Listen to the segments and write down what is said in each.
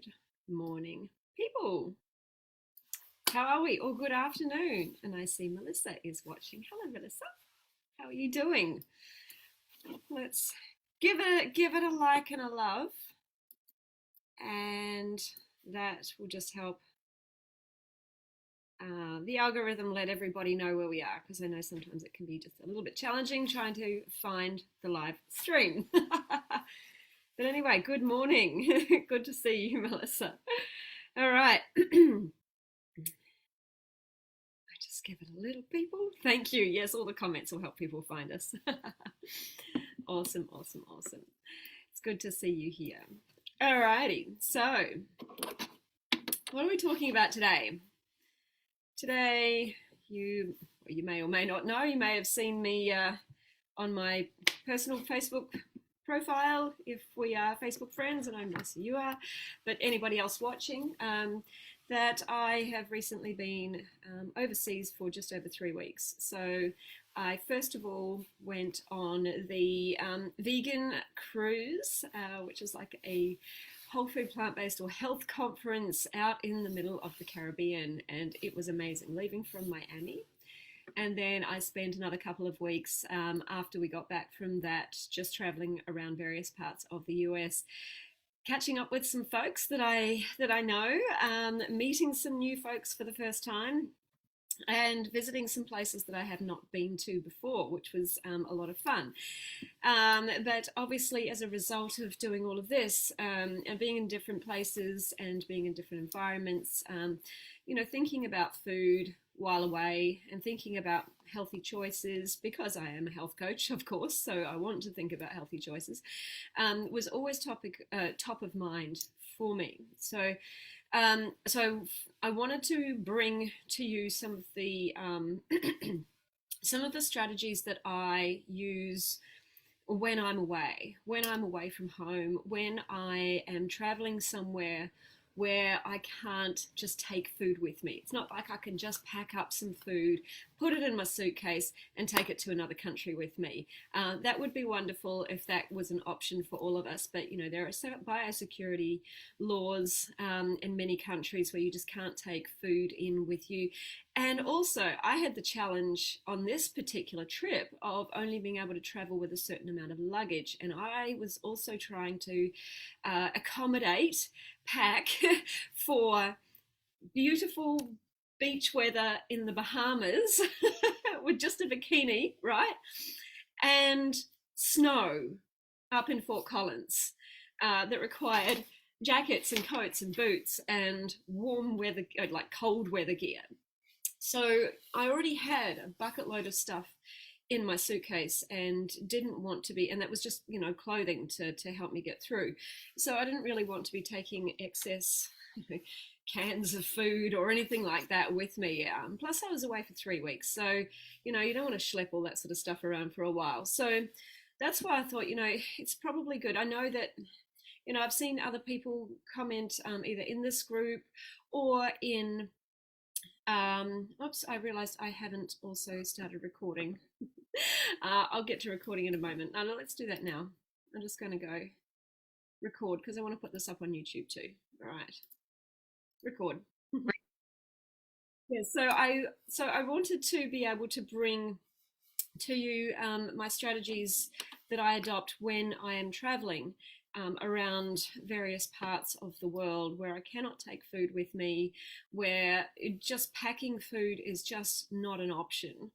Good morning, people. How are we? Or good afternoon. And I see Melissa is watching. Hello, Melissa. How are you doing? Let's give it a like and a love, and that will just help the algorithm let everybody know where we are, because I know sometimes it can be just a little bit challenging trying to find the live stream. But anyway, good morning. Good to see you, Melissa. All right. Just give it a little, people. Thank you. Yes, all the comments will help people find us. Awesome, awesome, awesome. It's good to see you here. Alrighty, so what are we talking about today? Today, you may or may not know, you may have seen me on my personal Facebook profile if we are Facebook friends, and I know most of you are, but anybody else watching, that I have recently been overseas for just over 3 weeks. So I first of all went on the vegan cruise, which is like a whole food plant-based or health conference out in the middle of the Caribbean, and it was amazing, leaving from Miami. And then I spent another couple of weeks after we got back from that, just traveling around various parts of the US, catching up with some folks that I know, meeting some new folks for the first time, and visiting some places that I have not been to before, which was a lot of fun. But obviously, as a result of doing all of this, and being in different places and being in different environments, thinking about food while away and thinking about healthy choices, because I am a health coach, of course, so I want to think about healthy choices, was always top of mind for me. So I wanted to bring to you some of the some of the strategies that I use when I'm away from home, when I am traveling somewhere where I can't just take food with me. It's not like I can just pack up some food, put it in my suitcase, and take it to another country with me. That would be wonderful if that was an option for all of us. But there are biosecurity laws in many countries where you just can't take food in with you. And also, I had the challenge on this particular trip of only being able to travel with a certain amount of luggage. And I was also trying to pack for beautiful beach weather in the Bahamas with just a bikini, right? And snow up in Fort Collins that required jackets and coats and boots and warm weather, like cold weather gear. So I already had a bucket load of stuff in my suitcase and didn't want to be, and that was just clothing to help me get through. So I didn't really want to be taking excess cans of food or anything like that with me. Plus I was away for 3 weeks, so you don't want to schlep all that sort of stuff around for a while. So that's why I thought it's probably good. I know that I've seen other people comment either in this group or in oops, I realized I haven't also started recording. I'll get to recording in a moment. No, let's do that now. I'm just going to go record because I want to put this up on YouTube too. All right, record. Yeah, so I wanted to be able to bring to you my strategies that I adopt when I am traveling around various parts of the world where I cannot take food with me, where just packing food is just not an option.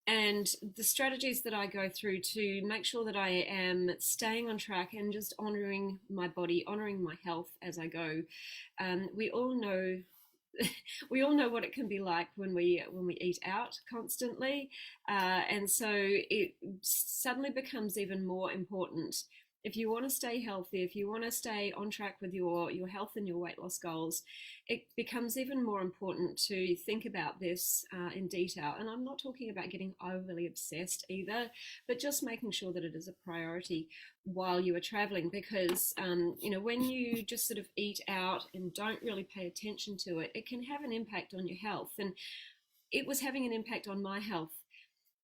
And the strategies that I go through to make sure that I am staying on track and just honoring my body, honoring my health as I go. We all know we all know what it can be like when we eat out constantly, and so it suddenly becomes even more important. If you want to stay healthy, if you want to stay on track with your health and your weight loss goals, it becomes even more important to think about this in detail. And I'm not talking about getting overly obsessed either, but just making sure that it is a priority while you are traveling, because when you just sort of eat out and don't really pay attention to it, it can have an impact on your health. And it was having an impact on my health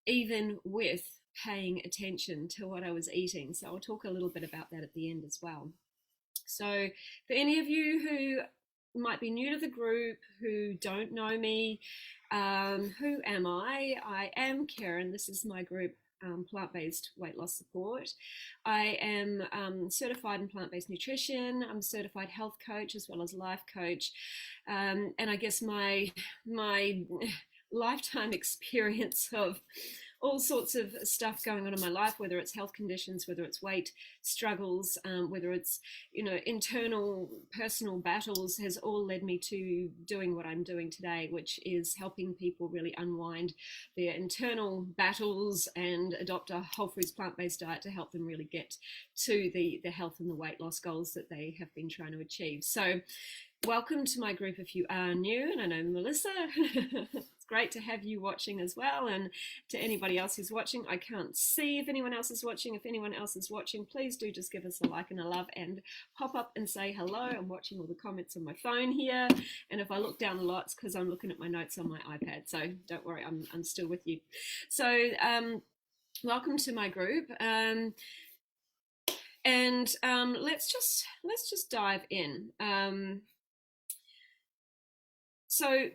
even with paying attention to what I was eating. So I'll talk a little bit about that at the end as well. So for any of you who might be new to the group, who don't know me, who am I? I am Karen. This is my group, Plant-Based Weight Loss Support. I am certified in plant-based nutrition. I'm a certified health coach as well as life coach. And I guess my lifetime experience of all sorts of stuff going on in my life, whether it's health conditions, whether it's weight struggles, whether it's, internal personal battles, has all led me to doing what I'm doing today, which is helping people really unwind their internal battles and adopt a whole foods plant-based diet to help them really get to the health and the weight loss goals that they have been trying to achieve. So welcome to my group if you are new, and I know Melissa. It's great to have you watching as well, and to anybody else who's watching. I can't see if anyone else is watching. If anyone else is watching, please do just give us a like and a love and pop up and say hello. I'm watching all the comments on my phone here, and if I look down a lot, it's because I'm looking at my notes on my iPad, so don't worry, I'm still with you. So welcome to my group. Let's just dive in. So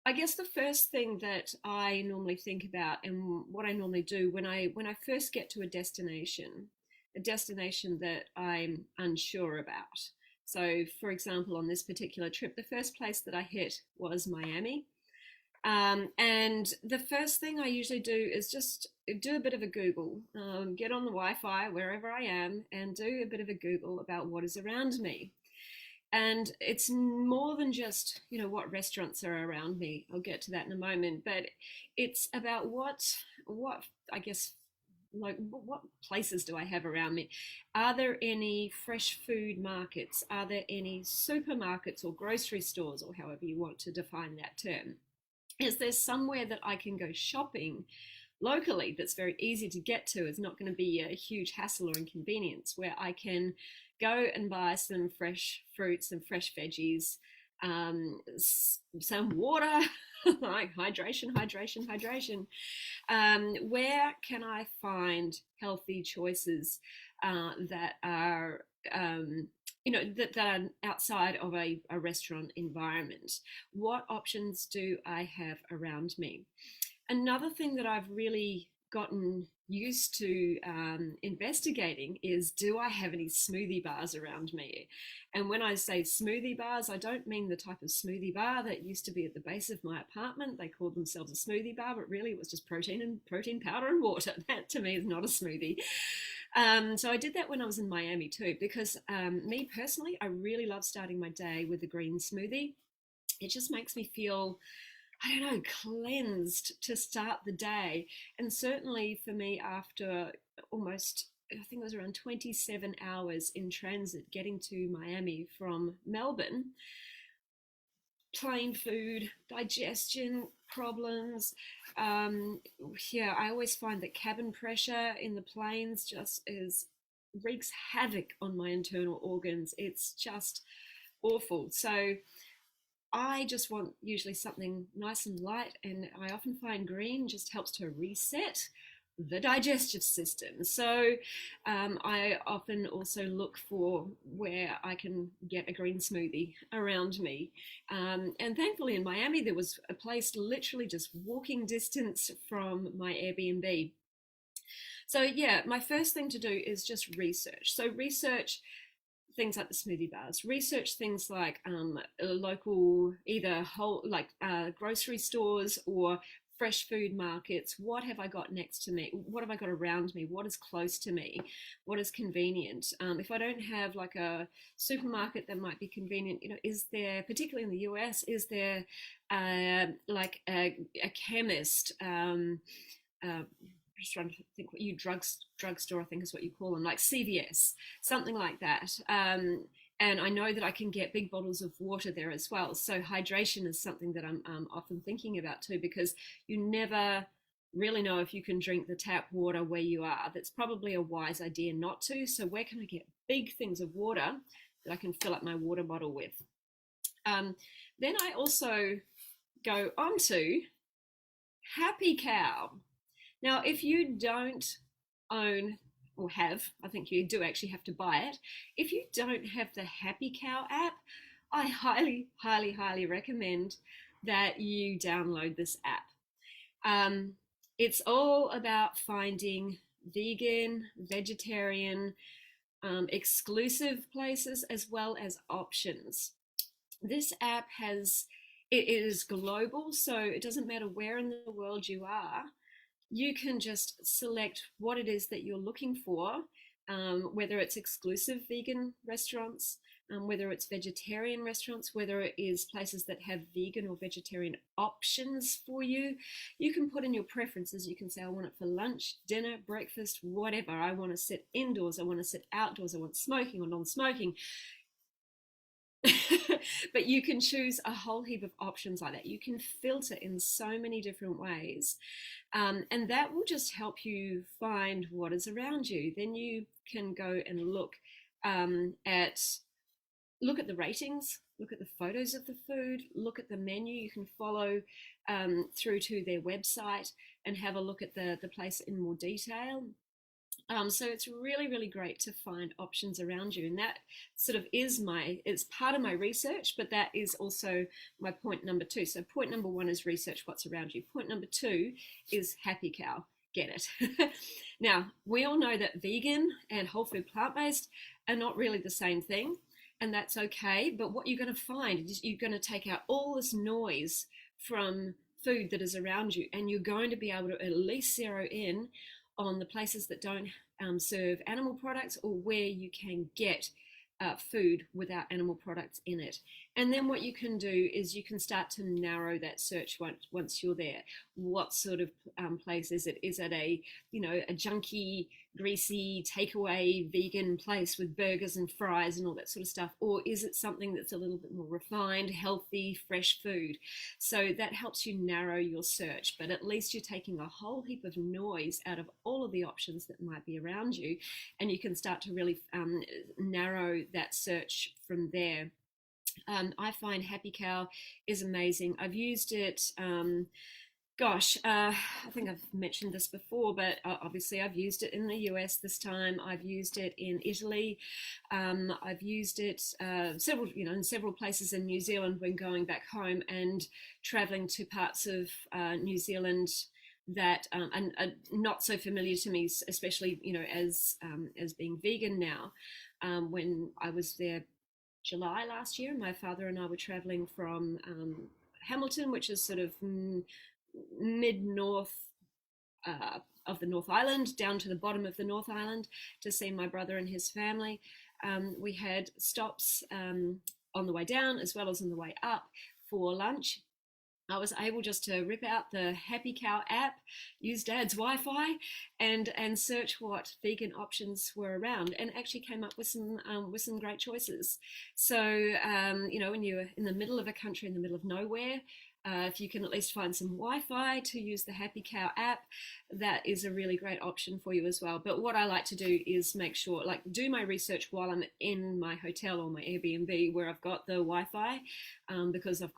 I guess the first thing that I normally think about, and what I normally do when I first get to a destination that I'm unsure about. So for example, on this particular trip, the first place that I hit was Miami. And the first thing I usually do is just do a bit of a Google, get on the Wi-Fi wherever I am and do a bit of a Google about what is around me. And it's more than just, what restaurants are around me. I'll get to that in a moment, but it's about what I guess, like, what places do I have around me? Are there any fresh food markets? Are there any supermarkets or grocery stores, or however you want to define that term? Is there somewhere that I can go shopping locally that's very easy to get to? It's not going to be a huge hassle or inconvenience, where I can go and buy some fresh fruits and fresh veggies, some water, like hydration. Where can I find healthy choices that are that are outside of a restaurant environment? What options do I have around me? Another thing that I've really gotten used to investigating is, do I have any smoothie bars around me? And when I say smoothie bars, I don't mean the type of smoothie bar that used to be at the base of my apartment. They called themselves a smoothie bar, but really it was just protein powder and water. That to me is not a smoothie. So I did that when I was in Miami too, because me personally, I really love starting my day with a green smoothie. It just makes me feel, I don't know, cleansed to start the day. And certainly for me, after almost, I think it was around 27 hours in transit getting to Miami from Melbourne, plain food, digestion problems. I always find that cabin pressure in the planes just wreaks havoc on my internal organs. It's just awful. So I just want usually something nice and light, and I often find green just helps to reset the digestive system. So I often also look for where I can get a green smoothie around me. And thankfully in Miami, there was a place literally just walking distance from my Airbnb. So yeah, my first thing to do is just research. So research things like the smoothie bars, research things like local, either whole, like grocery stores or fresh food markets. What have I got next to me? What have I got around me? What is close to me? What is convenient? If I don't have like a supermarket that might be convenient, is there, particularly in the US, is there like a chemist, just trying to think what you drugstore, I think is what you call them, like CVS, something like that. And I know that I can get big bottles of water there as well. So hydration is something that I'm often thinking about too, because you never really know if you can drink the tap water where you are. That's probably a wise idea not to. So where can I get big things of water that I can fill up my water bottle with? Then I also go on to Happy Cow. Now, if you don't own or have, I think you do actually have to buy it. If you don't have the Happy Cow app, I highly, highly, highly recommend that you download this app. Um, it's all about finding vegan, vegetarian, exclusive places as well as options. This app it is global, so it doesn't matter where in the world you are. You can just select what it is that you're looking for, whether it's exclusive vegan restaurants, whether it's vegetarian restaurants, whether it is places that have vegan or vegetarian options for you. You can put in your preferences. You can say, I want it for lunch, dinner, breakfast, whatever. I want to sit indoors. I want to sit outdoors. I want smoking or non-smoking. But you can choose a whole heap of options like that. You can filter in so many different ways. And that will just help you find what is around you. Then you can go and at look at the ratings, look at the photos of the food, look at the menu. You can follow through to their website and have a look at the place in more detail. So it's really, really great to find options around you. And that sort of it's part of my research, but that is also my point number 2. So point number 1 is research what's around you. Point number 2 is Happy Cow. Get it? Now, we all know that vegan and whole food plant-based are not really the same thing, and that's okay. But what you're going to find is you're going to take out all this noise from food that is around you, and you're going to be able to at least zero in on the places that don't serve animal products, or where you can get food without animal products in it. And then what you can do is you can start to narrow that search once you're there. What sort of place is it? Is it a junky, greasy, takeaway vegan place with burgers and fries and all that sort of stuff? Or is it something that's a little bit more refined, healthy, fresh food? So that helps you narrow your search, but at least you're taking a whole heap of noise out of all of the options that might be around you, and you can start to really narrow that search from there. I find Happy Cow is amazing. I've used it, I think I've mentioned this before, but obviously I've used it in the US this time. I've used it in Italy. I've used it in several places in New Zealand when going back home and traveling to parts of New Zealand that are not so familiar to me, especially as being vegan now. When I was there July last year, my father and I were traveling from Hamilton, which is sort of mid-north of the North Island, down to the bottom of the North Island to see my brother and his family. We had stops on the way down as well as on the way up for lunch. I was able just to rip out the Happy Cow app, use Dad's Wi-Fi, and search what vegan options were around, and actually came up with some great choices. So when you're in the middle of a country, in the middle of nowhere, if you can at least find some Wi-Fi to use the Happy Cow app, that is a really great option for you as well. But what I like to do is make sure, do my research while I'm in my hotel or my Airbnb where I've got the Wi-Fi, because of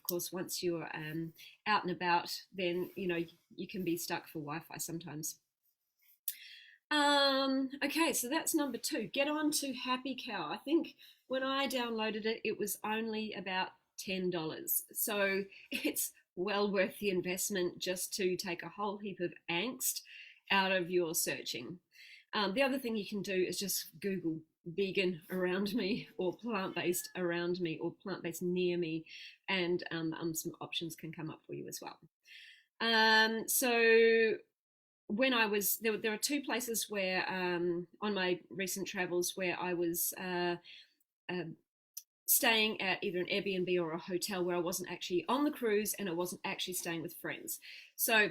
course, once you're out and about, then you can be stuck for Wi-Fi sometimes. Okay, so that's number 2. Get on to Happy Cow. I think when I downloaded it, it was only about $10. So it's well worth the investment just to take a whole heap of angst out of your searching. The other thing you can do is just Google vegan around me, or plant-based around me, or plant-based near me, and some options can come up for you as well. So when I was there are 2 places where on my recent travels where I was staying at either an Airbnb or a hotel where I wasn't actually on the cruise and I wasn't actually staying with friends. So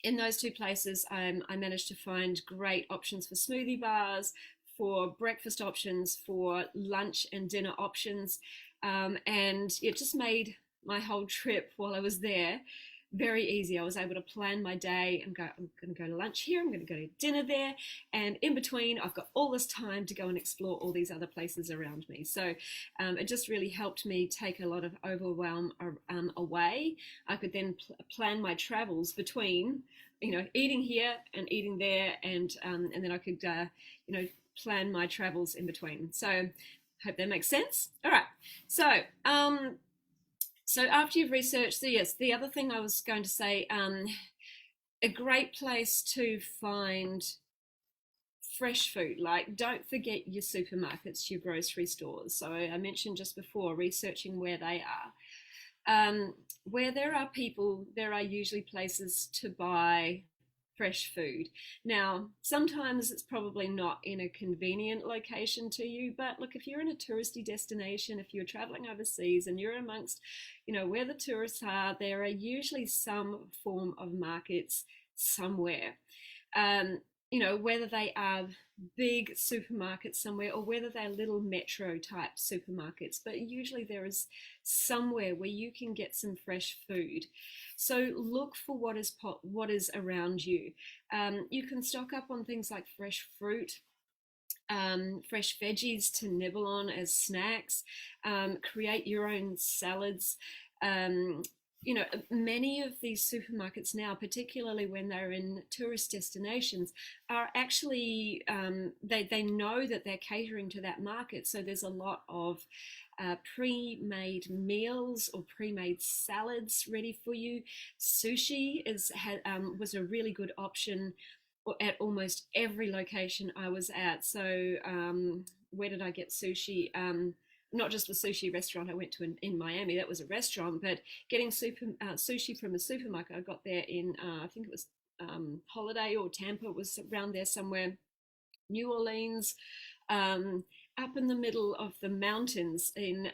in those 2 places, I managed to find great options for smoothie bars, for breakfast options, for lunch and dinner options, and it just made my whole trip while I was there very easy. I was able to plan my day and go, I'm going to go to lunch here, I'm going to go to dinner there, and in between I've got all this time to go and explore all these other places around me. So it just really helped me take a lot of overwhelm away. I could then plan my travels between eating here and eating there, and then I could plan my travels in between. So hope that makes sense. All right. So after you've researched, so yes, the other thing I was going to say, a great place to find fresh food, like don't forget your supermarkets, your grocery stores. So I mentioned just before researching where they are. Where there are people, there are usually places to buy fresh food. Now, sometimes it's probably not in a convenient location to you, but look, if you're in a touristy destination, if you're traveling overseas and you're amongst, where the tourists are, there are usually some form of markets somewhere. Whether they are big supermarkets somewhere or whether they're little metro type supermarkets, but usually there is somewhere where you can get some fresh food. So look for what is around you. You can stock up on things like fresh fruit, fresh veggies to nibble on as snacks, create your own salads. Many of these supermarkets now, particularly when they're in tourist destinations, are actually, they know that they're catering to that market. So there's a lot of pre-made meals or pre-made salads ready for you. Sushi was a really good option at almost every location I was at. So where did I get sushi? Not just the sushi restaurant I went to in Miami, that was a restaurant, but getting sushi from a supermarket, I got there in, I think it was Holiday or Tampa, it was around there somewhere, New Orleans, up in the middle of the mountains in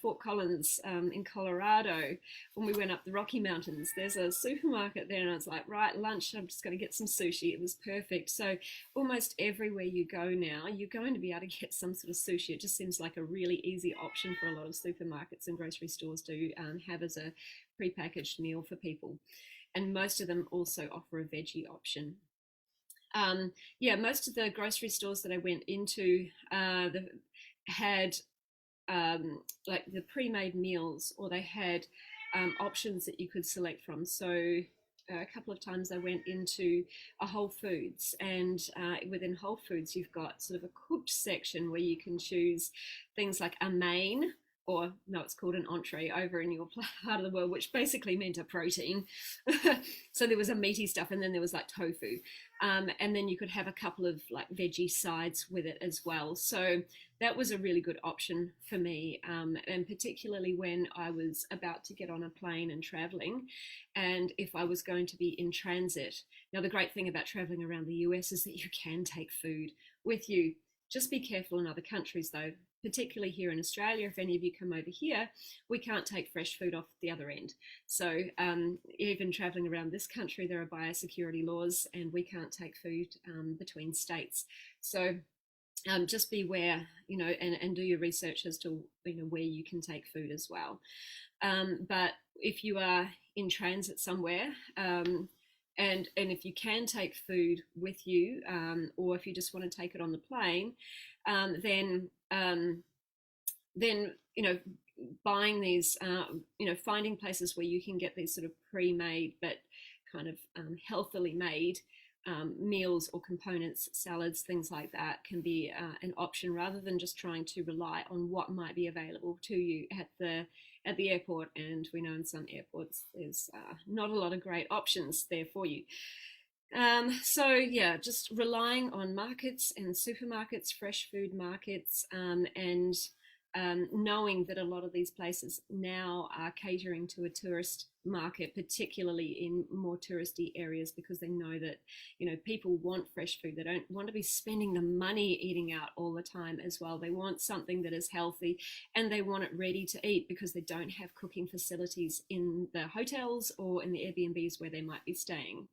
Fort Collins in Colorado. When we went up the Rocky Mountains, there's a supermarket there, and I was like, right, lunch, I'm just going to get some sushi. It was perfect. So almost everywhere you go now, you're going to be able to get some sort of sushi. It just seems like a really easy option for a lot of supermarkets and grocery stores to have as a prepackaged meal for people. And most of them also offer a veggie option. Most of the grocery stores that I went into had like the pre-made meals, or they had options that you could select from. So a couple of times I went into a Whole Foods, and within Whole Foods you've got sort of a cooked section where you can choose things like a main, or no, it's called an entree over in your part of the world, which basically meant a protein. So there was a meaty stuff, and then there was like tofu. And then you could have a couple of like veggie sides with it as well. So that was a really good option for me, and particularly when I was about to get on a plane and traveling, and if I was going to be in transit. Now, the great thing about traveling around the US is that you can take food with you. Just be careful in other countries though, particularly here in Australia. If any of you come over here, we can't take fresh food off the other end. So even traveling around this country, there are biosecurity laws, and we can't take food between states. So just beware, and do your research as to where you can take food as well. But if you are in transit somewhere, and if you can take food with you, or if you just want to take it on the plane, then buying these, finding places where you can get these sort of pre-made but kind of healthily made meals or components, salads, things like that, can be an option, rather than just trying to rely on what might be available to you at the airport. And we know in some airports there's not a lot of great options there for you. Just relying on markets and supermarkets, fresh food markets, and knowing that a lot of these places now are catering to a tourist market, particularly in more touristy areas, because they know that people want fresh food. They don't want to be spending the money eating out all the time as well. They want something that is healthy, and they want it ready to eat because they don't have cooking facilities in the hotels or in the Airbnbs where they might be staying.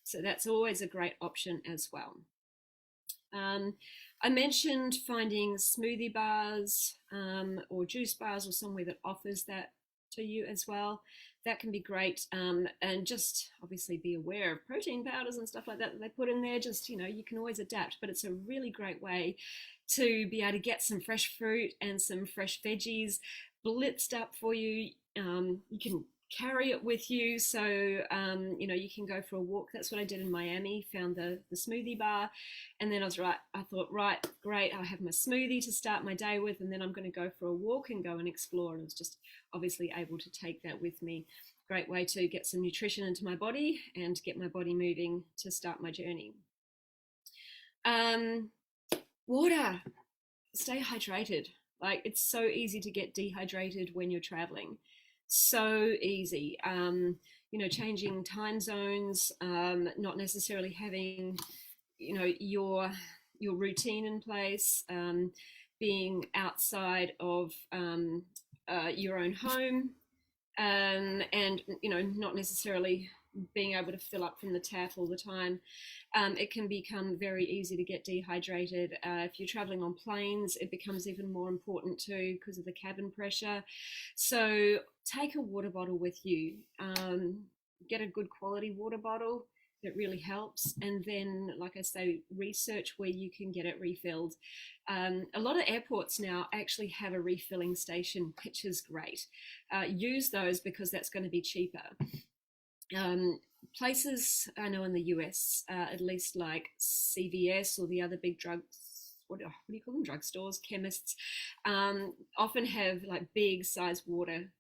So that's always a great option as well. I mentioned finding smoothie bars or juice bars, or somewhere that offers that to you as well. That can be great. And just obviously be aware of protein powders and stuff like that that they put in there. Just, you can always adapt, but it's a really great way to be able to get some fresh fruit and some fresh veggies blitzed up for you. You can carry it with you. So, you know, you can go for a walk. That's what I did in Miami, found the smoothie bar. And then I thought, right, great, I'll have my smoothie to start my day with. And then I'm going to go for a walk and go and explore. And I was just obviously able to take that with me. Great way to get some nutrition into my body and get my body moving to start my journey. Water, stay hydrated. Like, it's so easy to get dehydrated when you're traveling. So easy. You know, changing time zones, not necessarily having, you know, your routine in place, being outside of your own home, and you know, not necessarily being able to fill up from the tap all the time. It can become very easy to get dehydrated. If you're traveling on planes, it becomes even more important too because of the cabin pressure. So take a water bottle with you. Get a good quality water bottle. That really helps. And then, like I say, research where you can get it refilled. A lot of airports now actually have a refilling station, which is great. Use those because that's going to be cheaper. Places I know in the US, at least like CVS or the other big drugs, what do you call them? Drugstores, chemists, often have like big size water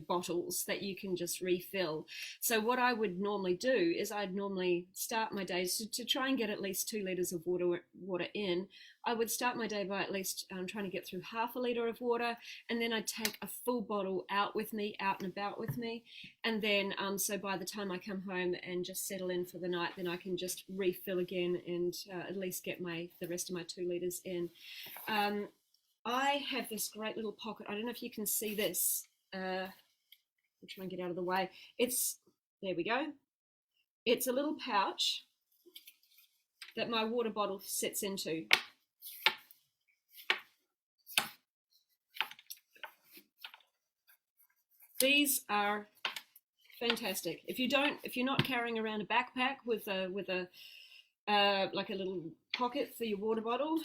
bottles that you can just refill. So what I would normally do is I'd normally start my days to try and get at least 2 liters of water in. I would start my day by at least trying to get through half a liter of water, and then I'd take a full bottle out with me, out and about with me, and then so by the time I come home and just settle in for the night, then I can just refill again and at least get the rest of my 2 liters in. I have this great little pocket. I don't know if you can see this. I'll try and get out of the way. There we go. It's a little pouch that my water bottle sits into. These are fantastic. If you're not carrying around a backpack with a like a little pocket for your water bottle,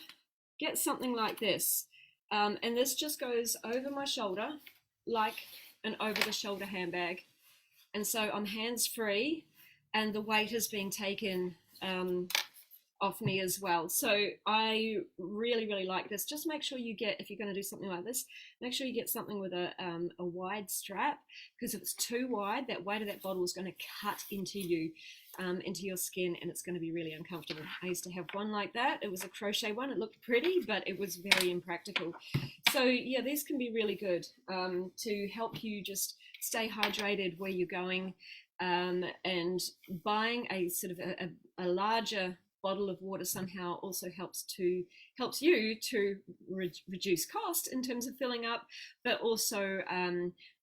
get something like this. And this just goes over my shoulder like an over-the-shoulder handbag. And so I'm hands-free and the weight is being taken off me as well. So I really, really like this. Just make sure you get, if you're going to do something like this, make sure you get something with a wide strap, because if it's too wide, that weight of that bottle is going to cut into you, into your skin, and it's going to be really uncomfortable. I used to have one like that. It was a crochet one. It looked pretty, but it was very impractical. So yeah, these can be really good to help you just stay hydrated where you're going, and buying a sort of a larger bottle of water somehow also helps you to reduce cost in terms of filling up, but also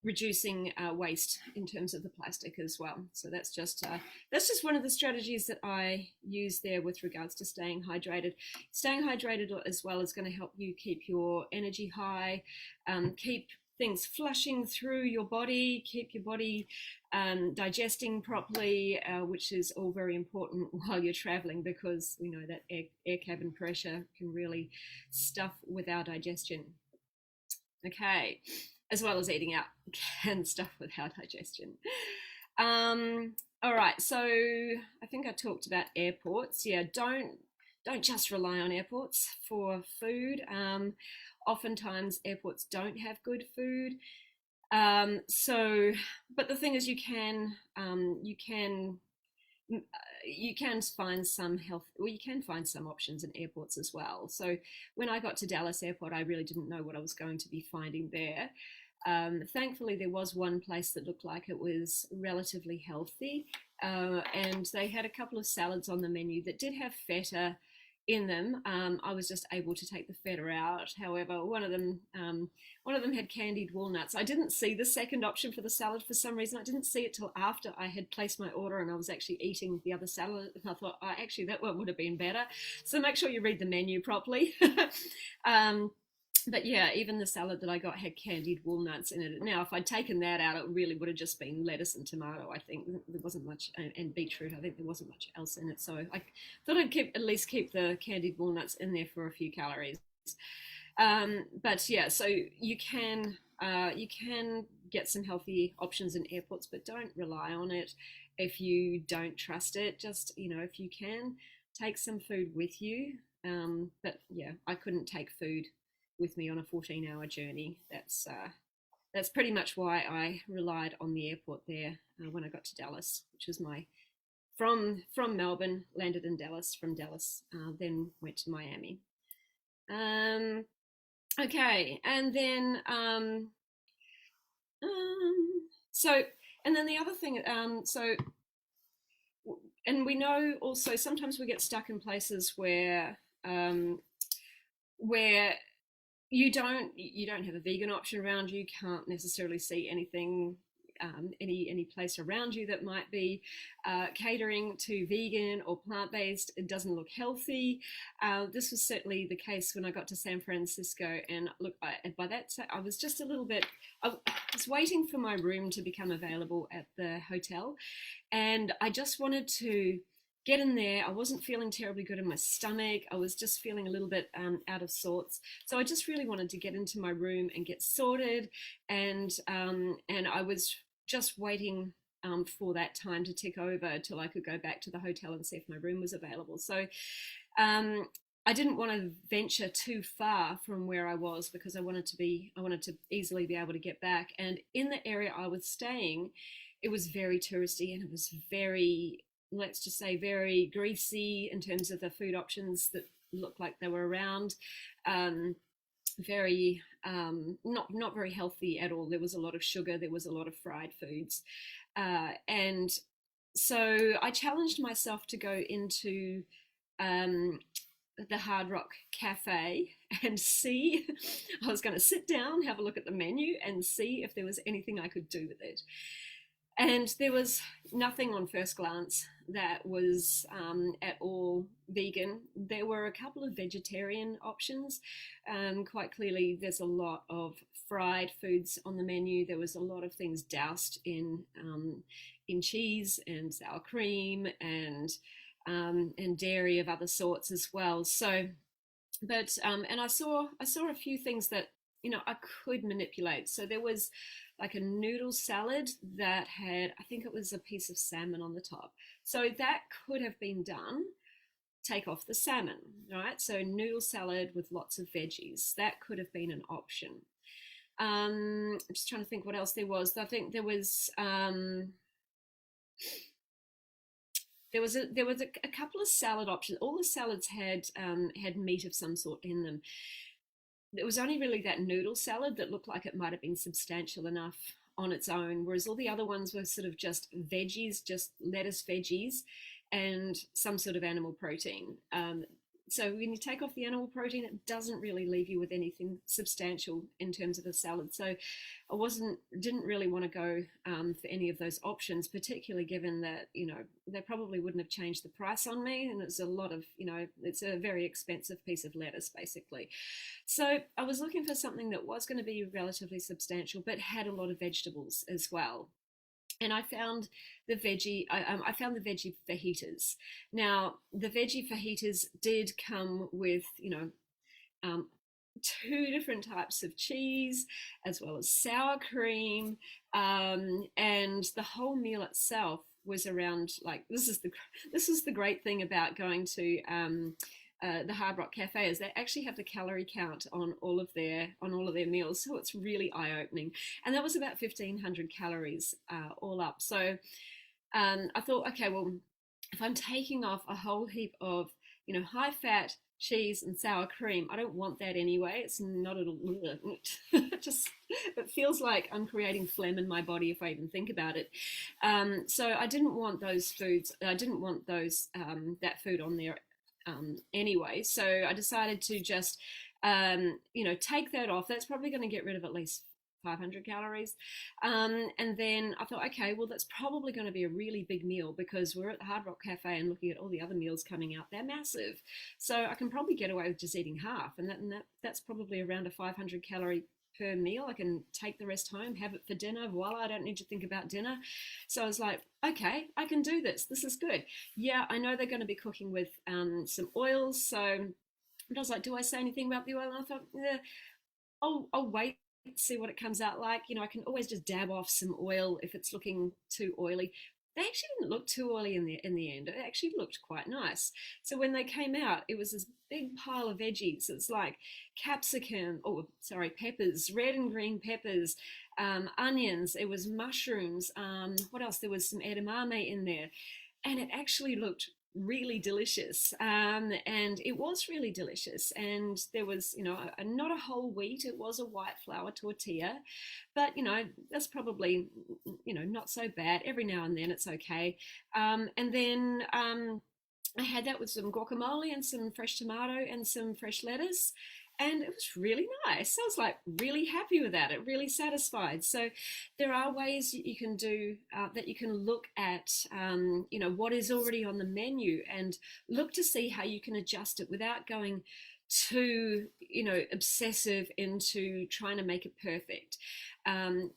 reducing waste in terms of the plastic as well. So that's just one of the strategies that I use there with regards to staying hydrated. Staying hydrated as well is going to help you keep your energy high, keep things flushing through your body, keep your body digesting properly, which is all very important while you're traveling, because we know that air cabin pressure can really stuff with our digestion. Okay, as well as eating out can stuff with our digestion. All right, so I think I talked about airports. Yeah, don't just rely on airports for food. Oftentimes airports don't have good food. But the thing is, you can find some you can find some options in airports as well. So when I got to Dallas Airport, I really didn't know what I was going to be finding there. Thankfully, there was one place that looked like it was relatively healthy, and they had a couple of salads on the menu that did have feta in them. I was just able to take the feta out. However, one of them had candied walnuts. I didn't see the second option for the salad for some reason. I didn't see it till after I had placed my order and I was actually eating the other salad, and I thought, oh, actually that one would have been better. So make sure you read the menu properly. But yeah, even the salad that I got had candied walnuts in it. Now, if I'd taken that out, it really would have just been lettuce and tomato. I think there wasn't much, and beetroot. I think there wasn't much else in it. So I thought I'd at least keep the candied walnuts in there for a few calories. But yeah, so you can get some healthy options in airports, but don't rely on it if you don't trust it. Just, if you can, take some food with you. But yeah, I couldn't take food with me on a 14-hour journey. That's pretty much why I relied on the airport there when I got to Dallas, which was my from Melbourne, landed in Dallas, from Dallas, then went to Miami. Um, okay, and then so and then the other thing, and we know also sometimes we get stuck in places where you don't have a vegan option around you, can't necessarily see anything, any place around you that might be catering to vegan or plant-based. It doesn't look healthy. This was certainly the case when I got to San Francisco, and look, by that I was just a little bit, I was waiting for my room to become available at the hotel, and I just wanted to get in there. I wasn't feeling terribly good in my stomach. I was just feeling a little bit out of sorts. So I just really wanted to get into my room and get sorted. And I was just waiting for that time to tick over till I could go back to the hotel and see if my room was available. So I didn't want to venture too far from where I was because I wanted to easily be able to get back. And in the area I was staying, it was very touristy, and it was very, let's just say, very greasy in terms of the food options that looked like they were around. Very not very healthy at all. There was a lot of sugar, there was a lot of fried foods, and so I challenged myself to go into the Hard Rock Cafe and see. I was going to sit down, have a look at the menu, and see if there was anything I could do with it. And there was nothing on first glance that was at all vegan. There were a couple of vegetarian options. Quite clearly, there's a lot of fried foods on the menu. There was a lot of things doused in cheese and sour cream and dairy of other sorts as well. So, but and I saw a few things that I could manipulate. So there was like a noodle salad that had, I think it was a piece of salmon on the top. So that could have been done. Take off the salmon, right? So noodle salad with lots of veggies. That could have been an option. I'm just trying to think what else there was. I think there was a couple of salad options. All the salads had meat of some sort in them. It was only really that noodle salad that looked like it might have been substantial enough on its own, whereas all the other ones were sort of just veggies, just lettuce veggies, and some sort of animal protein. So when you take off the animal protein, it doesn't really leave you with anything substantial in terms of a salad. So I didn't really want to go for any of those options, particularly given that, they probably wouldn't have changed the price on me. And it's a lot of, it's a very expensive piece of lettuce, basically. So I was looking for something that was going to be relatively substantial, but had a lot of vegetables as well. And I found the veggie fajitas. Now, the veggie fajitas did come with, two different types of cheese, as well as sour cream, and the whole meal itself was around, like, this is the great thing about going to the Hard Rock Cafe, is they actually have the calorie count on all of their meals, so it's really eye-opening. And that was about 1,500 calories all up. So I thought, okay, well, if I'm taking off a whole heap of high-fat cheese and sour cream, I don't want that anyway. It's not at all. It feels like I'm creating phlegm in my body if I even think about it. So I didn't want those foods. I didn't want that food on there. Anyway, so I decided to just, take that off. That's probably going to get rid of at least 500 calories. And then I thought, okay, well, that's probably going to be a really big meal because we're at the Hard Rock Cafe and looking at all the other meals coming out. They're massive. So I can probably get away with just eating half. And that's probably around a 500 calorie per meal. I can take the rest home, have it for dinner. Voila, I don't need to think about dinner. So I was like, okay, I can do this. This is good. Yeah, I know they're going to be cooking with some oils. So I was like, do I say anything about the oil? And I thought, yeah, I'll wait see what it comes out like. You know, I can always just dab off some oil if it's looking too oily. They actually didn't look too oily in the end. It actually looked quite nice. So when they came out, it was this big pile of veggies. It's like capsicum, oh sorry, peppers, red and green peppers, onions. It was mushrooms. What else? There was some edamame in there, and it actually looked really delicious, and it was really delicious. And there was, you know, not a whole wheat, it was a white flour tortilla, but you know, that's probably, you know, not so bad. Every now and then it's okay. And then I had that with some guacamole and some fresh tomato and some fresh lettuce, and it was really nice. I was like really happy with that. It really satisfied. So there are ways you can do that. You can look at, you know, what is already on the menu and look to see how you can adjust it without going too, you know, obsessive into trying to make it perfect. Um,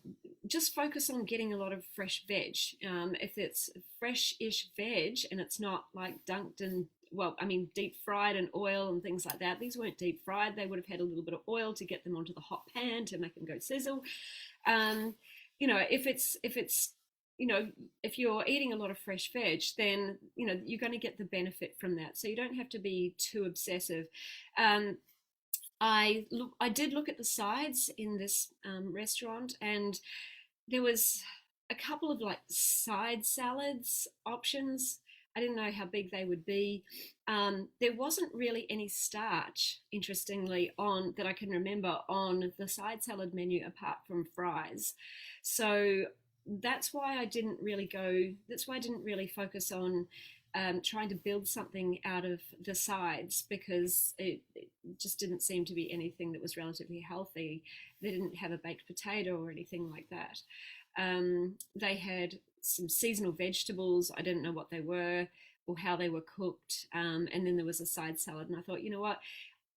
just focus on getting a lot of fresh veg. If it's fresh-ish veg and it's not like dunked in, well, I mean, deep fried in oil and things like that. These weren't deep fried. They would have had a little bit of oil to get them onto the hot pan to make them go sizzle. Um, you know, if it's you know, if you're eating a lot of fresh veg, then you know you're going to get the benefit from that. So you don't have to be too obsessive. Um, I did look at the sides in this restaurant, and there was a couple of like side salads options. I didn't know how big they would be. There wasn't really any starch, interestingly, on that I can remember on the side salad menu apart from fries. So that's why I didn't really go. That's why I didn't really focus on trying to build something out of the sides, because it just didn't seem to be anything that was relatively healthy. They didn't have a baked potato or anything like that. They had some seasonal vegetables. I didn't know what they were or how they were cooked. And then there was a side salad. And I thought, you know what?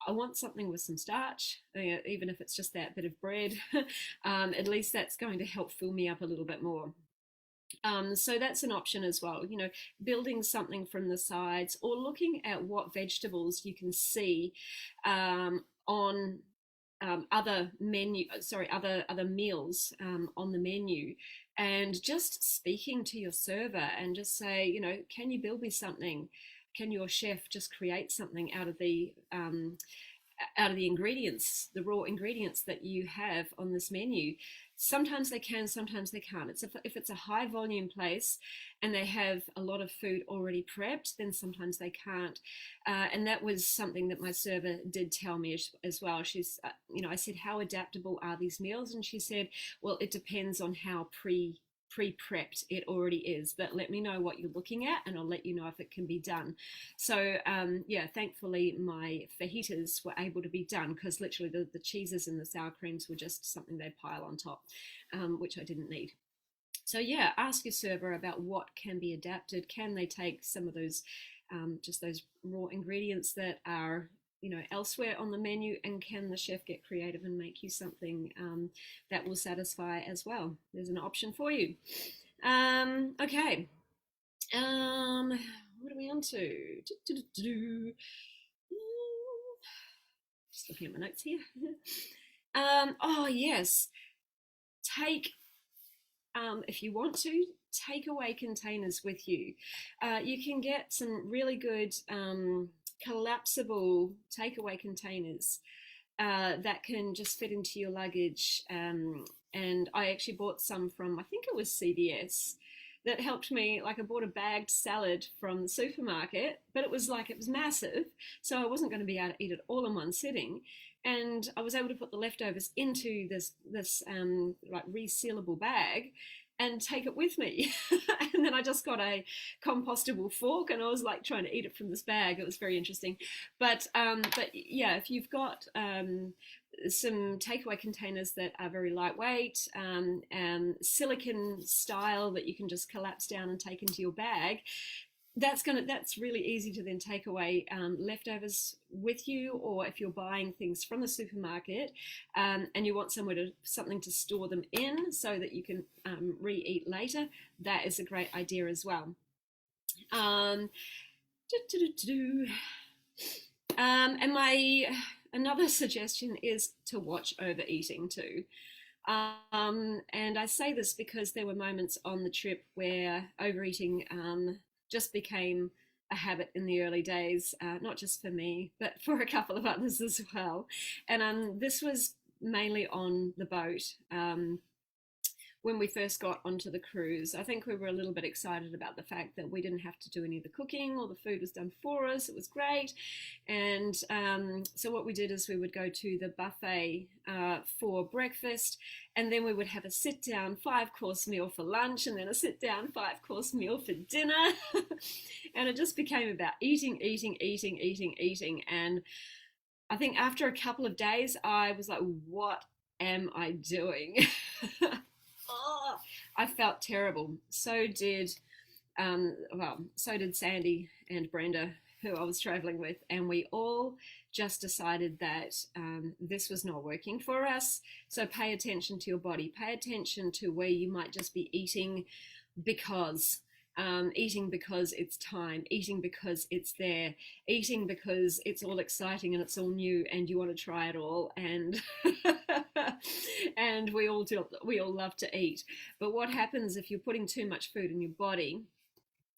I want something with some starch, even if it's just that bit of bread. At least that's going to help fill me up a little bit more. So that's an option as well, you know, building something from the sides or looking at what vegetables you can see on other menu, sorry, other meals on the menu, and just speaking to your server and just say, you know, can you build me something? Can your chef just create something out of the ingredients, the raw ingredients that you have on this menu? Sometimes they can, sometimes they can't. If it's a high volume place and they have a lot of food already prepped, then sometimes they can't. And that was something that my server did tell me as well. She's, you know, I said, how adaptable are these meals? And she said, well, it depends on how pre-prepped it already is, but let me know what you're looking at and I'll let you know if it can be done. So yeah, thankfully my fajitas were able to be done, because literally the cheeses and the sour creams were just something they'd pile on top, which I didn't need. So yeah, ask your server about what can be adapted. Can they take some of those just those raw ingredients that are, you know, elsewhere on the menu, and can the chef get creative and make you something that will satisfy as well? There's an option for you. Okay. What are we on to? Just looking at my notes here. Oh yes, take if you want to, take away containers with you. You can get some really good collapsible takeaway containers that can just fit into your luggage. And I actually bought some from, I think it was CVS, that helped me. Like, I bought a bagged salad from the supermarket, but it was massive, so I wasn't going to be able to eat it all in one sitting. And I was able to put the leftovers into this like resealable bag and take it with me. And then I just got a compostable fork, and I was like trying to eat it from this bag. It was very interesting. But yeah, if you've got some takeaway containers that are very lightweight, silicone style, that you can just collapse down and take into your bag, that's really easy to then take away leftovers with you. Or if you're buying things from the supermarket and you want something to store them in so that you can re-eat later, that is a great idea as well. And my another suggestion is to watch overeating too. And I say this because there were moments on the trip where overeating just became a habit in the early days, not just for me, but for a couple of others as well. And this was mainly on the boat. When we first got onto the cruise, I think we were a little bit excited about the fact that we didn't have to do any of the cooking, all the food was done for us. It was great. And so what we did is we would go to the buffet for breakfast, and then we would have a sit down 5-course meal for lunch, and then a sit down 5-course meal for dinner. And it just became about eating, eating, eating, eating, eating. And I think after a couple of days, I was like, what am I doing? Oh, I felt terrible. So did Sandy and Brenda, who I was traveling with, and we all just decided that this was not working for us. So pay attention to your body. Pay attention to where you might just be eating because eating because it's time, eating because it's there, eating because it's all exciting and it's all new and you want to try it all, and and we all love to eat. But what happens if you're putting too much food in your body?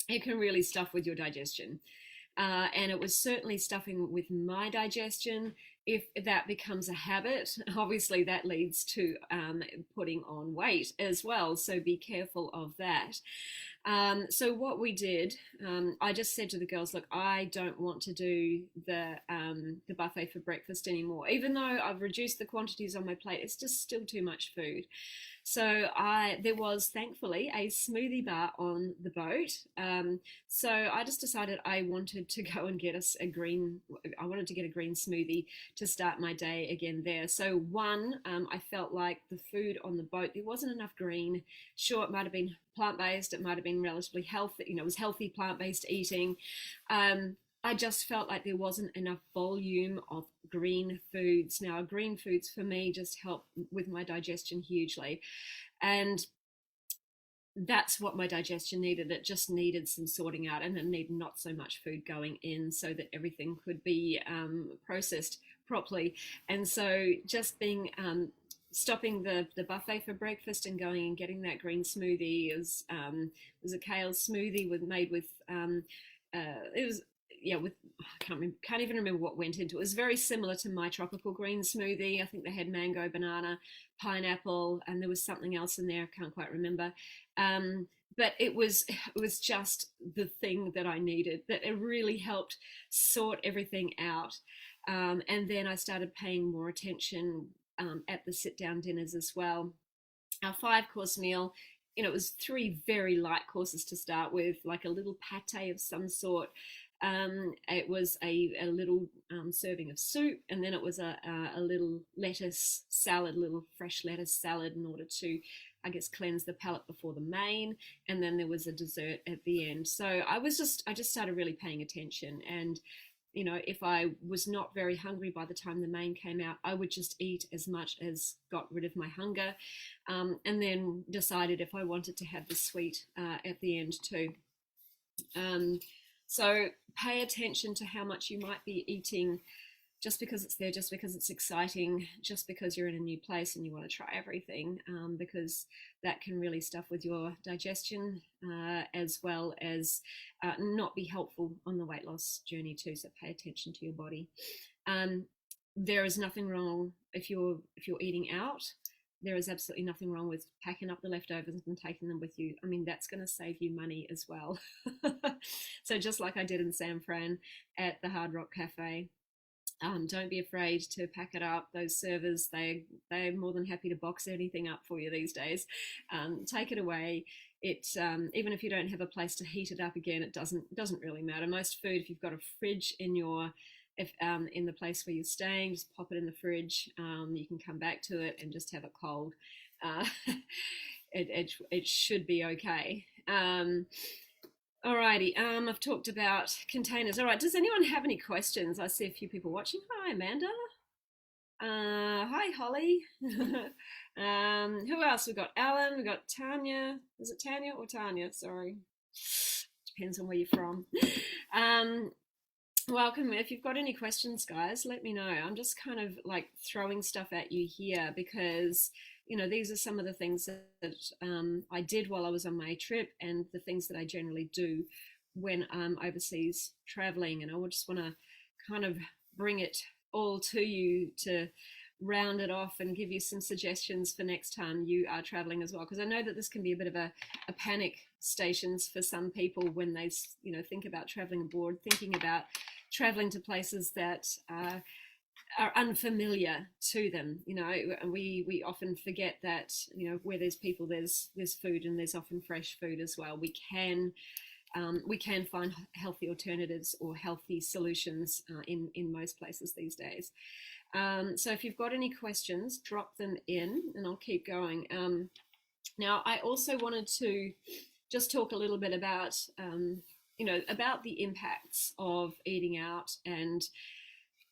It can really stuff with your digestion. And it was certainly stuffing with my digestion. If that becomes a habit, obviously that leads to putting on weight as well. So be careful of that. So what we did, I just said to the girls, look, I don't want to do the buffet for breakfast anymore. Even though I've reduced the quantities on my plate, it's just still too much food. So there was thankfully a smoothie bar on the boat. So I just decided I wanted to go and get us I wanted to get a green smoothie to start my day again there. So I felt like the food on the boat, there wasn't enough green. Sure, it might have been plant-based, it might have been relatively healthy, it was healthy plant-based eating. I just felt like there wasn't enough volume of green foods. Now, green foods for me just help with my digestion hugely. And that's what my digestion needed. It just needed some sorting out, and it needed not so much food going in so that everything could be processed properly. And so just stopping the buffet for breakfast and going and getting that green smoothie was a kale smoothie made with it was with can't even remember what went into it. It was very similar to my tropical green smoothie. I think they had mango, banana, pineapple, and there was something else in there. I can't quite remember. But it was just the thing that I needed. That it really helped sort everything out. And then I started paying more attention at the sit-down dinners as well. Our 5-course meal, it was 3 very light courses to start with, like a little pate of some sort. It was a little serving of soup, and then it was a little lettuce salad, little fresh lettuce salad, in order to, I guess, cleanse the palate before the main, and then there was a dessert at the end. So I just started really paying attention, and if I was not very hungry by the time the main came out, I would just eat as much as got rid of my hunger, and then decided if I wanted to have the sweet at the end too. So pay attention to how much you might be eating, just because it's there, just because it's exciting, just because you're in a new place and you want to try everything, because that can really stuff with your digestion, as well as not be helpful on the weight loss journey too. So pay attention to your body. There is nothing wrong if you're eating out. There is absolutely nothing wrong with packing up the leftovers and taking them with you. I mean, that's going to save you money as well. So just like I did in San Fran at the Hard Rock Cafe, don't be afraid to pack it up. Those servers, they're more than happy to box anything up for you these days. Take it away. Even if you don't have a place to heat it up again, it doesn't really matter. Most food, if you've got a fridge in the place where you're staying, just pop it in the fridge. You can come back to it and just have it cold. It should be okay. Alrighty, I've talked about containers. All right, does anyone have any questions? I see a few people watching. Hi, Amanda. Hi, Holly. Who else? We've got Alan, we've got Tanya. Is it Tanya or Tanya? Sorry. Depends on where you're from. Welcome. If you've got any questions, guys, let me know. I'm just kind of like throwing stuff at you here because, these are some of the things that I did while I was on my trip and the things that I generally do when I'm overseas traveling. And I just want to kind of bring it all to you to round it off and give you some suggestions for next time you are traveling as well. Because I know that this can be a bit of a panic stations for some people when they, think about traveling abroad, thinking about traveling to places that are unfamiliar to them, and we often forget that, where there's people, there's food, and there's often fresh food as well. We can find healthy alternatives or healthy solutions in most places these days. So if you've got any questions, drop them in, and I'll keep going. Now, I also wanted to just talk a little bit about about the impacts of eating out, and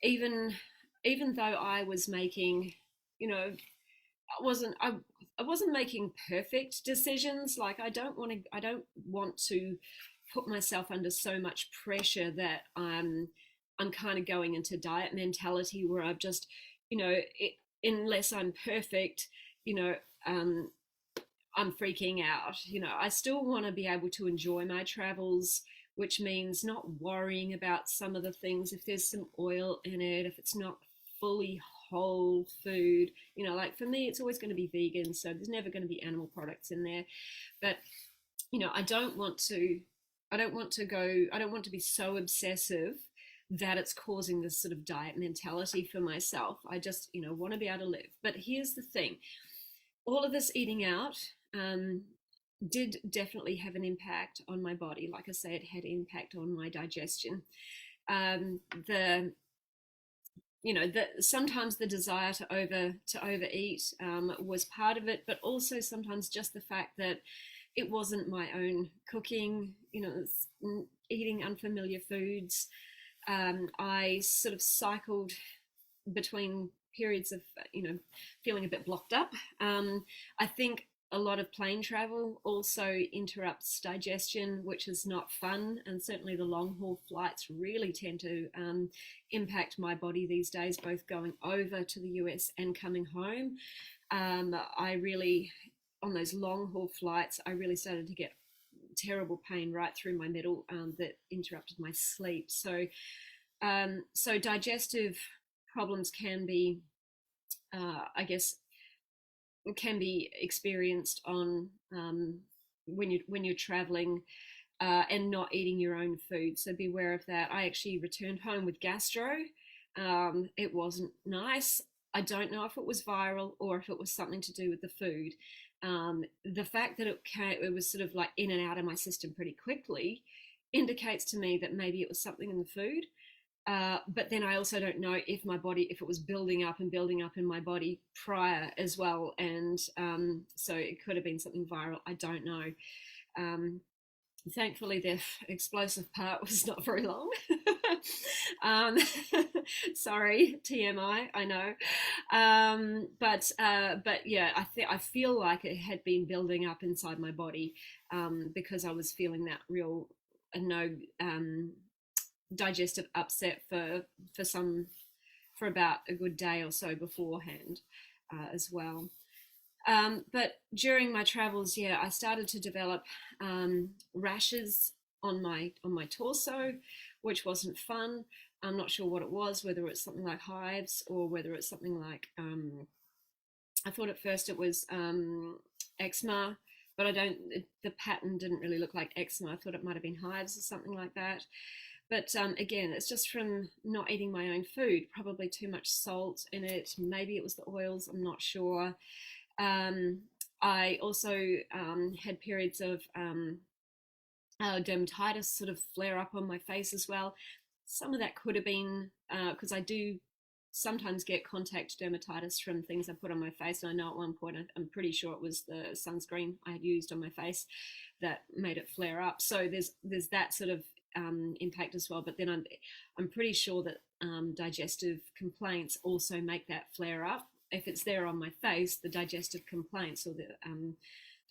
even though I was making, I wasn't making perfect decisions. Like I don't want to put myself under so much pressure that I'm kind of going into diet mentality where I've just, unless I'm perfect, you know, um, I'm freaking out. I still want to be able to enjoy my travels, which means not worrying about some of the things. If there's some oil in it, if it's not fully whole food, like for me, it's always going to be vegan, so there's never going to be animal products in there. But I don't want to. I don't want to be so obsessive that it's causing this sort of diet mentality for myself. I just, want to be able to live. But here's the thing, all of this eating out um, did definitely have an impact on my body. Like I say, it had impact on my digestion. The sometimes the desire to overeat was part of it, but also sometimes just the fact that it wasn't my own cooking. Eating unfamiliar foods. I sort of cycled between periods of feeling a bit blocked up. I think a lot of plane travel also interrupts digestion, which is not fun, and certainly the long haul flights really tend to impact my body these days, both going over to the US and coming home. I really, on those long haul flights, I really started to get terrible pain right through my middle that interrupted my sleep. So digestive problems can be, I guess, can be experienced on when you're traveling and not eating your own food. So beware of that. I actually returned home with gastro. It wasn't nice. I don't know if it was viral or if it was something to do with the food. The fact that it was sort of like in and out of my system pretty quickly indicates to me that maybe it was something in the food. But then I also don't know if my body, if it was building up and building up in my body prior as well. And so it could have been something viral. I don't know. Um, Thankfully, the explosive part was not very long. um, Sorry, TMI. I know, but yeah, I feel like it had been building up inside my body because I was feeling that real no digestive upset for about a good day or so beforehand as well. But during my travels, yeah, I started to develop rashes on my torso, which wasn't fun. I'm not sure what it was, whether it's something like hives or whether it's something like I thought at first it was eczema, but I don't. The pattern didn't really look like eczema. I thought it might have been hives or something like that. But again, it's just from not eating my own food, probably too much salt in it. Maybe it was the oils, I'm not sure. Um, I also had periods of dermatitis sort of flare up on my face as well. Some of that could have been because I do sometimes get contact dermatitis from things I put on my face. And I know at one point I'm pretty sure it was the sunscreen I had used on my face that made it flare up. So there's that sort of impact as well. But then I'm pretty sure that digestive complaints also make that flare up. If it's there on my face, the digestive complaints or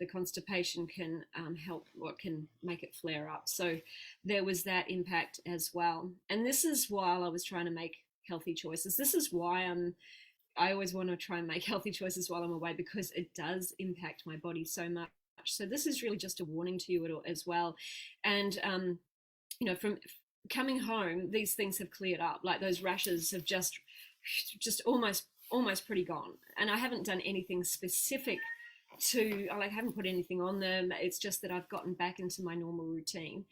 the constipation can help, what can make it flare up. So there was that impact as well. And this is while I was trying to make healthy choices. This is why I always want to try and make healthy choices while I'm away, because it does impact my body so much. So this is really just a warning to you as well. And from coming home, these things have cleared up. Like those rashes have just almost pretty gone. And I haven't done anything specific I haven't put anything on them. It's just that I've gotten back into my normal routine.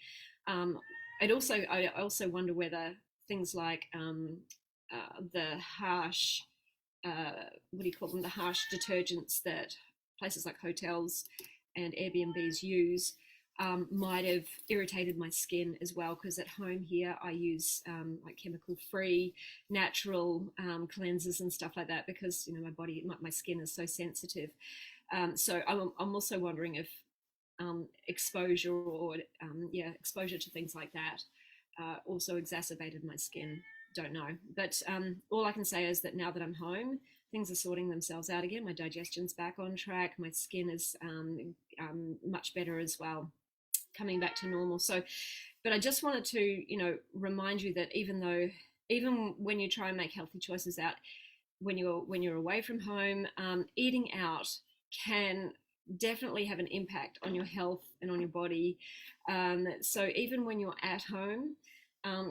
I also wonder whether things like the harsh, what do you call them, the harsh detergents that places like hotels and Airbnbs use might have irritated my skin as well, because at home here I use like chemical free natural cleansers and stuff like that, because my skin is so sensitive. So I'm also wondering if exposure exposure to things like that also exacerbated my skin. Don't know, but all I can say is that now that I'm home, things are sorting themselves out again. My digestion's back on track. My skin is much better as well, coming back to normal. So, but I just wanted to, remind you that even when you try and make healthy choices out, when you're away from home, eating out can definitely have an impact on your health and on your body. So even when you're at home,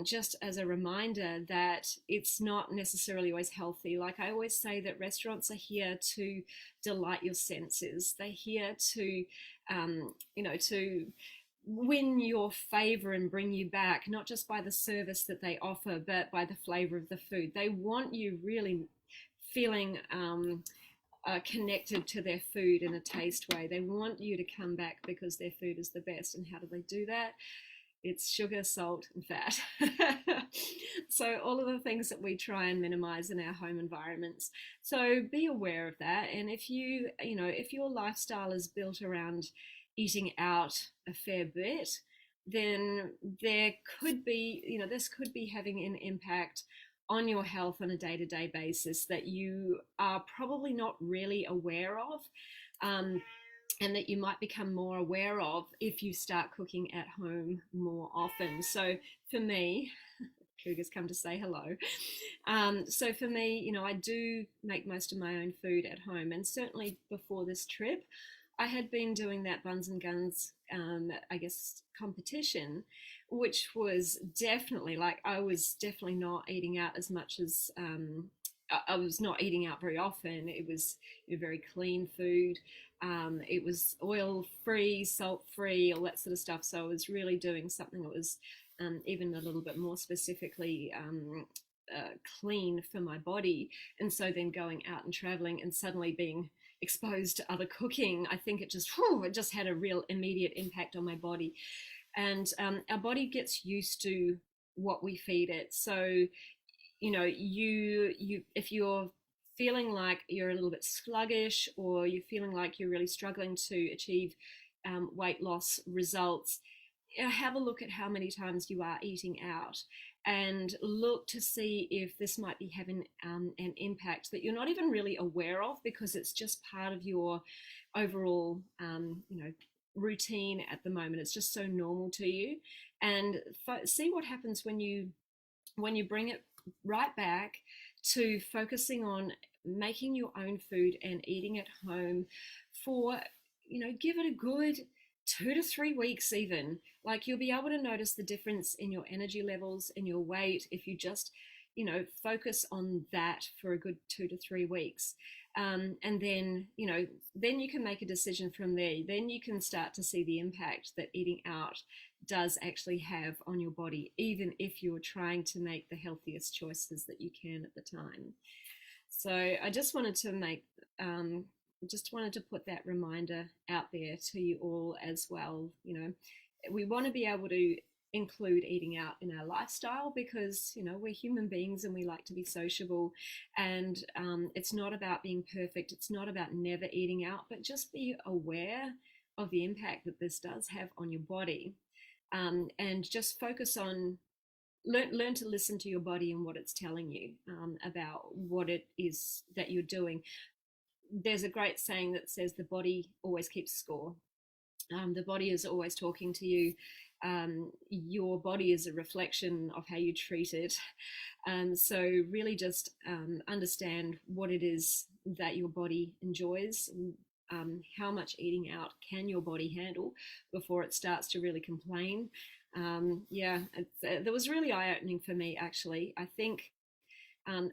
just as a reminder that it's not necessarily always healthy. Like I always say, that restaurants are here to delight your senses. They're here to, to win your favor and bring you back, not just by the service that they offer, but by the flavor of the food. They want you really feeling connected to their food in a taste way. They want you to come back because their food is the best. And how do they do that? It's sugar, salt, and fat. So all of the things that we try and minimize in our home environments. So be aware of that. And if if your lifestyle is built around eating out a fair bit, then this could be having an impact on your health on a day-to-day basis that you are probably not really aware of. And that you might become more aware of if you start cooking at home more often. So for me, Cougar's come to say hello. So for me, I do make most of my own food at home. And certainly before this trip, I had been doing that Buns and Guns, competition, which was definitely, I was definitely not eating out as much as, I was not eating out very often. It was very clean food. It was oil free, salt free, all that sort of stuff. So I was really doing something that was even a little bit more specifically clean for my body. And so then going out and traveling and suddenly being exposed to other cooking, I think it just had a real immediate impact on my body. And our body gets used to what we feed it. So if you're feeling like you're a little bit sluggish, or you're feeling like you're really struggling to achieve weight loss results, have a look at how many times you are eating out, and look to see if this might be having an impact that you're not even really aware of, because it's just part of your overall routine at the moment. It's just so normal to you. And see what happens when you bring it right back to focusing on making your own food and eating at home for, give it a good 2 to 3 weeks even. Like, you'll be able to notice the difference in your energy levels, in your weight, if you just, focus on that for a good 2 to 3 weeks. And then, then you can make a decision from there. Then you can start to see the impact that eating out does actually have on your body, even if you're trying to make the healthiest choices that you can at the time. So I just wanted to put that reminder out there to you all as well. We want to be able to include eating out in our lifestyle, because we're human beings and we like to be sociable, and it's not about being perfect. It's not about never eating out, but just be aware of the impact that this does have on your body, and just focus on learn to listen to your body and what it's telling you about what it is that you're doing. there's a great saying that says the body always keeps score. The body is always talking to you. Your body is a reflection of how you treat it. So really just understand what it is that your body enjoys. How much eating out can your body handle before it starts to really complain? Yeah, that was really eye-opening for me, actually. I think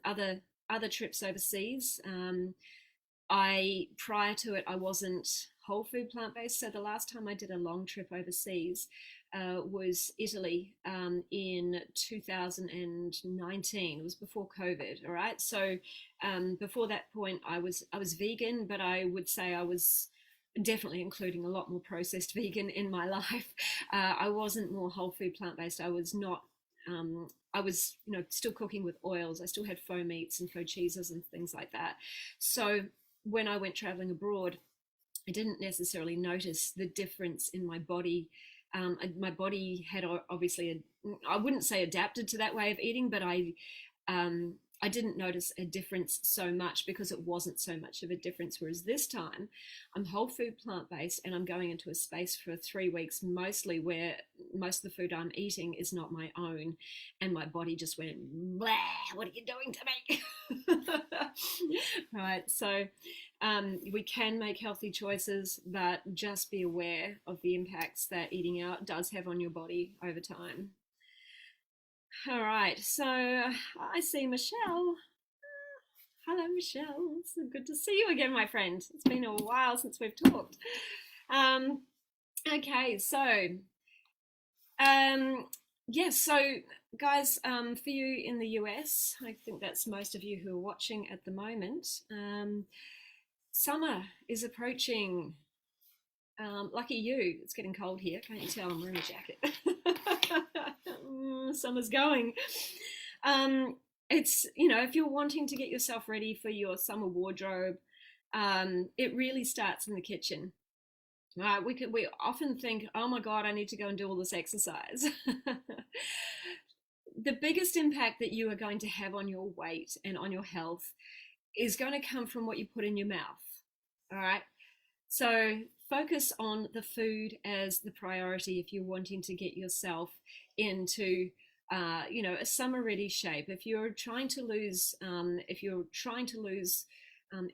other trips overseas, prior to it, I wasn't whole food plant-based. So the last time I did a long trip overseas was Italy in 2019. It was before COVID. All right. So before that point, I was vegan, but I would say I was definitely including a lot more processed vegan in my life. I wasn't more whole food plant-based. I was not. I was, still cooking with oils. I still had faux meats and faux cheeses and things like that. So when I went traveling abroad, I didn't necessarily notice the difference in my body. My body had obviously, I wouldn't say adapted to that way of eating, but I didn't notice a difference so much because it wasn't so much of a difference. Whereas this time, I'm whole food plant-based and I'm going into a space for 3 weeks, mostly where most of the food I'm eating is not my own. And my body just went, blah, what are you doing to me? Right. So we can make healthy choices, but just be aware of the impacts that eating out does have on your body over time. All right, so I see Michelle. Hello, Michelle. It's so good to see you again, my friend. It's been a while since we've talked. Okay, so yes, so guys, for you in the US, I think that's most of you who are watching at the moment. Summer is approaching. Lucky you, it's getting cold here. Can't you tell I'm wearing a jacket? Summer's going. It's, if you're wanting to get yourself ready for your summer wardrobe, it really starts in the kitchen. We often think, oh my God, I need to go and do all this exercise. The biggest impact that you are going to have on your weight and on your health is going to come from what you put in your mouth. All right. So focus on the food as the priority if you're wanting to get yourself into a summer ready shape. If you're trying to lose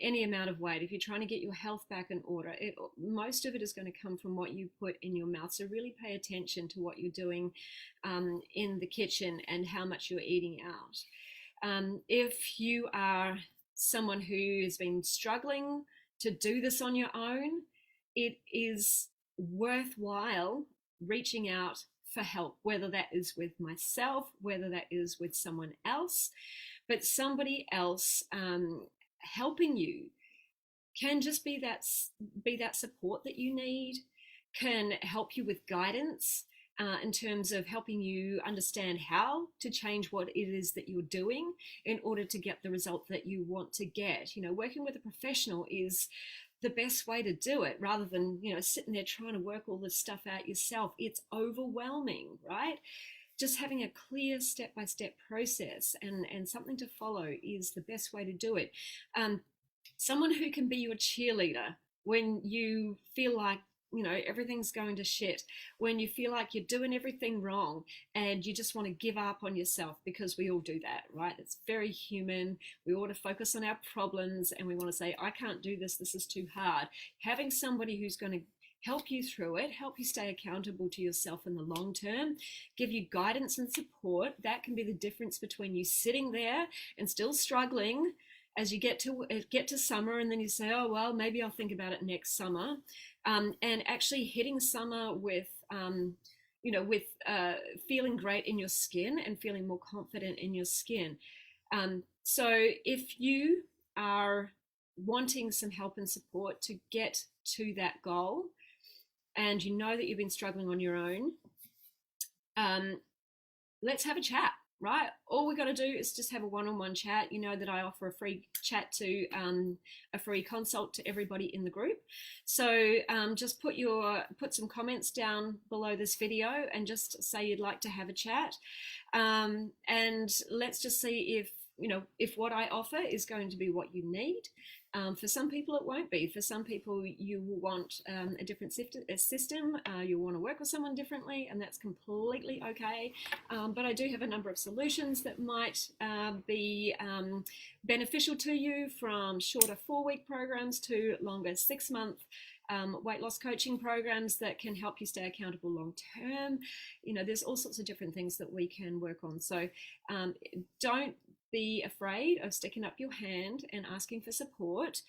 any amount of weight, if you're trying to get your health back in order, most of it is going to come from what you put in your mouth. So really pay attention to what you're doing in the kitchen and how much you're eating out. If you are someone who has been struggling to do this on your own, it is worthwhile reaching out for help, whether that is with myself, whether that is with someone else, but somebody else helping you can just be that support that you need, can help you with guidance in terms of helping you understand how to change what it is that you're doing in order to get the result that you want to get. Working with a professional is the best way to do it, rather than sitting there trying to work all this stuff out yourself. It's overwhelming, right? Just having a clear step-by-step process and something to follow is the best way to do it. Someone who can be your cheerleader when you feel like everything's going to shit, when you feel like you're doing everything wrong and you just want to give up on yourself, because we all do that, right? It's very human. We ought to focus on our problems and we want to say, I can't do this. This is too hard. Having somebody who's going to help you through it, help you stay accountable to yourself in the long term, give you guidance and support, that can be the difference between you sitting there and still struggling as you get to summer, and then you say, oh well, maybe I'll think about it next summer, and actually hitting summer with feeling great in your skin and feeling more confident in your skin. So if you are wanting some help and support to get to that goal, and you know that you've been struggling on your own, let's have a chat. Right, all we got to do is just have a one-on-one chat. You know that I offer a free chat to a free consult to everybody in the group. So just put some comments down below this video and just say you'd like to have a chat, and let's just see if what I offer is going to be what you need, For some people, it won't be. For some people, you will want a different system. You'll want to work with someone differently, and that's completely okay. But I do have a number of solutions that might be beneficial to you, from shorter 4-week programs to longer 6-month weight loss coaching programs that can help you stay accountable long term. You know, there's all sorts of different things that we can work on. So don't be afraid of sticking up your hand and asking for support.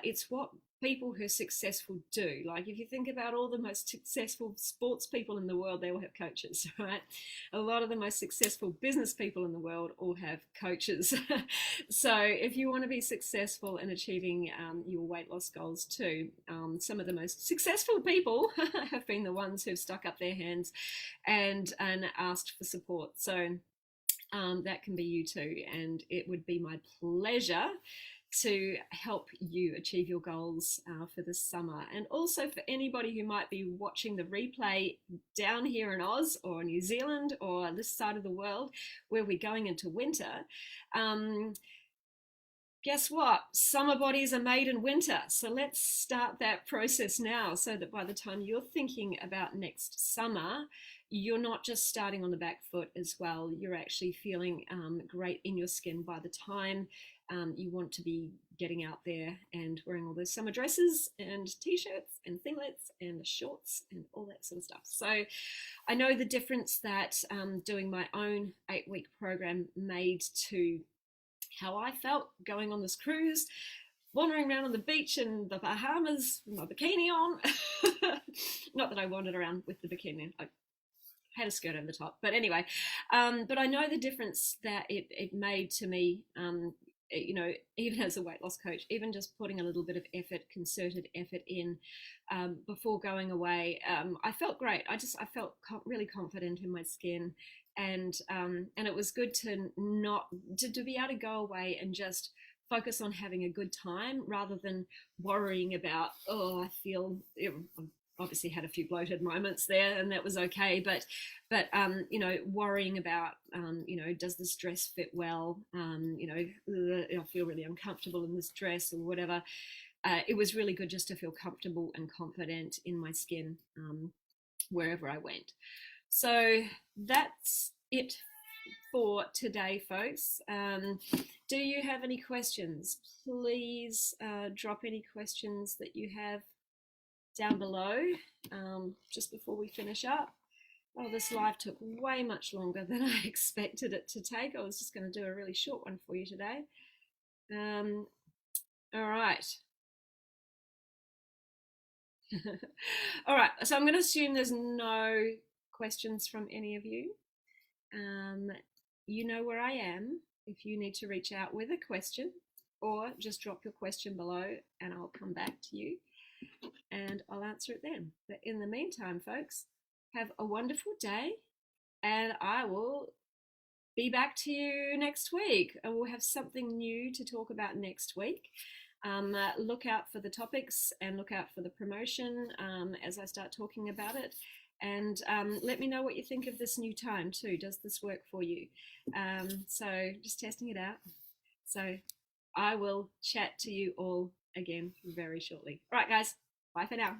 It's what people who are successful do. Like, if you think about all the most successful sports people in the world, they all have coaches, right? A lot of the most successful business people in the world all have coaches. So if you want to be successful in achieving your weight loss goals too, some of the most successful people have been the ones who've stuck up their hands and asked for support. So that can be you too, and it would be my pleasure to help you achieve your goals for this summer. And also for anybody who might be watching the replay down here in Oz or New Zealand or this side of the world where we're going into winter, guess what? Summer bodies are made in winter. So let's start that process now, so that by the time you're thinking about next summer, you're not just starting on the back foot as well. You're actually feeling great in your skin by the time you want to be getting out there and wearing all those summer dresses and t-shirts and singlets and shorts and all that sort of stuff. So I know the difference that doing my own 8-week program made to how I felt going on this cruise, wandering around on the beach in the Bahamas with my bikini on. Not that I wandered around with the bikini. I had a skirt over the top, but anyway, but I know the difference that it made to me, you know, even as a weight loss coach, even just putting a little bit of effort, concerted effort in before going away. I felt great. I felt really confident in my skin, and it was good to be able to go away and just focus on having a good time rather than worrying about, oh, I feel, obviously had a few bloated moments there, and that was okay, but you know, worrying about you know, does this dress fit well, you know, I feel really uncomfortable in this dress or whatever. It was really good just to feel comfortable and confident in my skin wherever I went. So that's it for today, folks. Do you have any questions? Please drop any questions that you have down below just before we finish up. Oh, this live took way much longer than I expected it to take. I was just going to do a really short one for you today. All right. All right, so I'm going to assume there's no questions from any of you. You know where I am if you need to reach out with a question, or just drop your question below and I'll come back to you and I'll answer it then. But in the meantime, folks, have a wonderful day, and I will be back to you next week, and we'll have something new to talk about next week. Look out for the topics and look out for the promotion as I start talking about it. And let me know what you think of this new time too. Does this work for you? So just testing it out. So I will chat to you all again very shortly. All right, guys. Bye for now.